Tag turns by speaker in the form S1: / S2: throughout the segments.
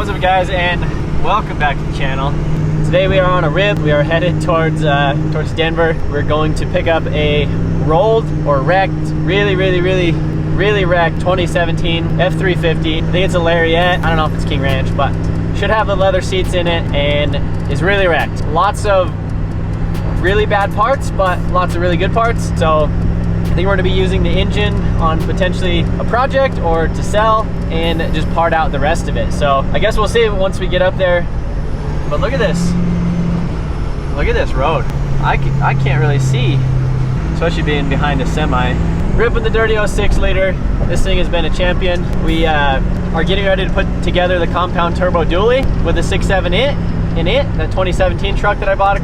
S1: What's up guys, and welcome back to the channel. Today we are on a rib. We are headed towards Denver. We're going to pick up a rolled or wrecked, really wrecked 2017 F350. I think it's a Lariat. I don't know if it's King Ranch, but should have the leather seats in it and is really wrecked. Lots of really bad parts, but lots of really good parts. So I think we're gonna be using the engine on potentially a project or to sell and just part out the rest of it. So I guess we'll see once we get up there. But look at this. Look at this road. I can't really see, especially being behind a semi. Ripping the dirty 06 liter. This thing has been a champion. We are getting ready to put together the compound turbo dually with a 6.7 in it, that 2017 truck that I bought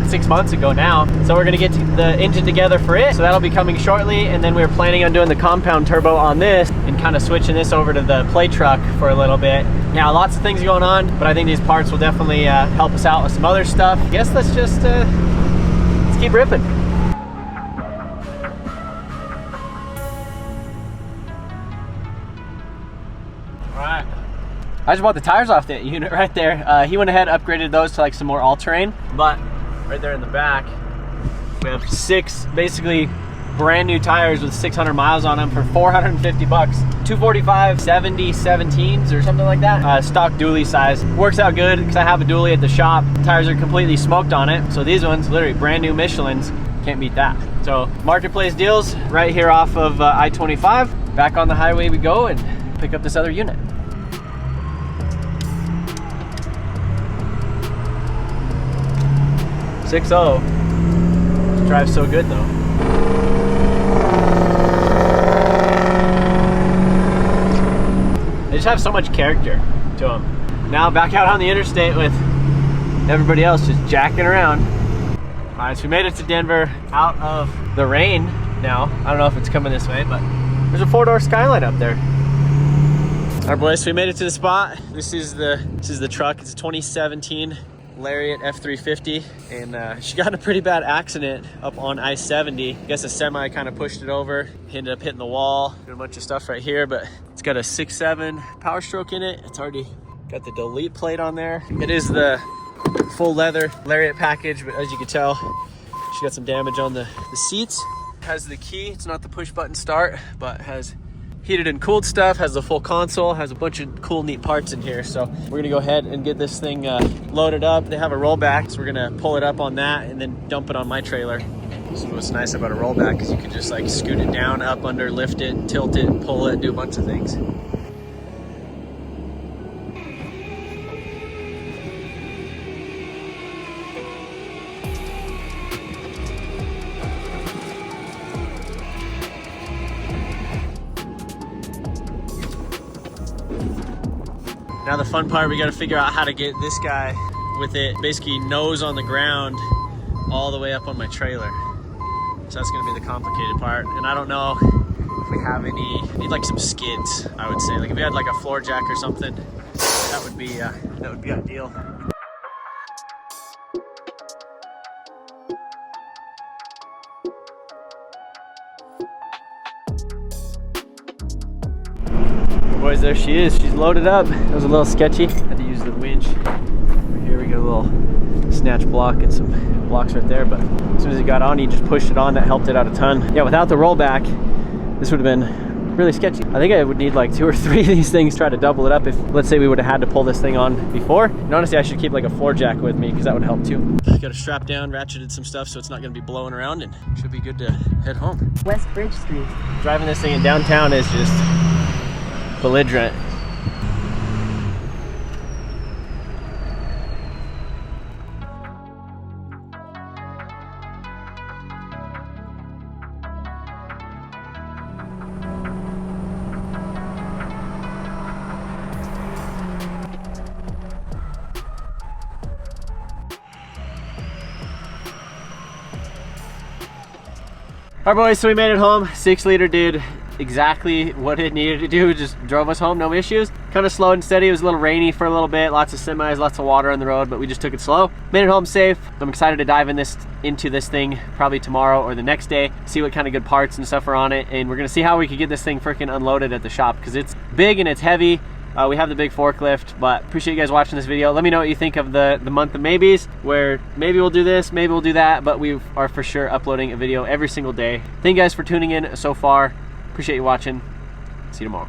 S1: 6 months ago now. So we're gonna get the engine together for it. So that'll be coming shortly. And then we're planning on doing the compound turbo on this and kind of switching this over to the play truck for a little bit. Now, lots of things going on, but I think these parts will definitely help us out with some other stuff. I guess let's just, let's keep ripping. All right. I just bought the tires off that unit right there. He went ahead and upgraded those to like some more all-terrain, but right there in the back, we have 6 basically brand new tires with 600 miles on them for 450 bucks. 245 70 17s or something like that. Stock dually size. Works out good because I have a dually at the shop. Tires are completely smoked on it. So these ones, literally brand new Michelins, can't beat that. So marketplace deals right here off of I-25. Back on the highway we go and pick up this other unit. .6.0 drives so good though. They just have so much character to them. Now back out on the interstate with everybody else just jacking around. All right, so we made it to Denver out of the rain now. I don't know if it's coming this way, but there's a 4-door Skyline up there. All right, boys, so we made it to the spot. This is the truck. It's a 2017 Lariat F350, and she got in a pretty bad accident up on I-70. I guess a semi kind of pushed it over, ended up hitting the wall, doing a bunch of stuff right here, but it's got a 6.7 Powerstroke in it. It's already got the delete plate on there. It is the full leather Lariat package, but as you can tell, she got some damage on the seats. Has the key. It's not the push button start, but has heated and cooled stuff, has the full console, has a bunch of cool neat parts in here. So we're gonna go ahead and get this thing loaded up. They have a rollback, so we're gonna pull it up on that and then dump it on my trailer. This is what's nice about a rollback, because you can just like scoot it down, up, under, lift it, tilt it, pull it, do a bunch of things. Now the fun part, we got to figure out how to get this guy with it basically nose on the ground all the way up on my trailer. So that's going to be the complicated part. And I don't know if we have any, need like some skids, I would say. Like if we had like a floor jack or something, that would be ideal. Boys, there she is. She's loaded up. It was a little sketchy. Had to use the winch. Here we got a little snatch block and some blocks right there, but as soon as it got on, you just pushed it on. That helped it out a ton. Yeah, without the rollback, this would have been really sketchy. I think I would need like 2 or 3 of these things, try to double it up if, let's say, we would have had to pull this thing on before. And honestly, I should keep like a floor jack with me because that would help too. Got a strap down, ratcheted some stuff so it's not going to be blowing around, and should be good to head home.
S2: West Bridge Street.
S1: Driving this thing in downtown is just belligerent. All right, boys, so we made it home. 6 liter did exactly what it needed to do. Just drove us home, no issues. Kind of slow and steady. It was a little rainy for a little bit, lots of semis, lots of water on the road, but we just took it slow. Made it home safe. I'm excited to dive into this thing probably tomorrow or the next day, see what kind of good parts and stuff are on it, and we're gonna see how we could get this thing freaking unloaded at the shop, because it's big and it's heavy, We have the big forklift, but appreciate you guys watching this video. Let me know what you think of the month of maybes, where maybe we'll do this, maybe we'll do that, but we are for sure uploading a video every single day. Thank you guys for tuning in so far. Appreciate you watching. See you tomorrow.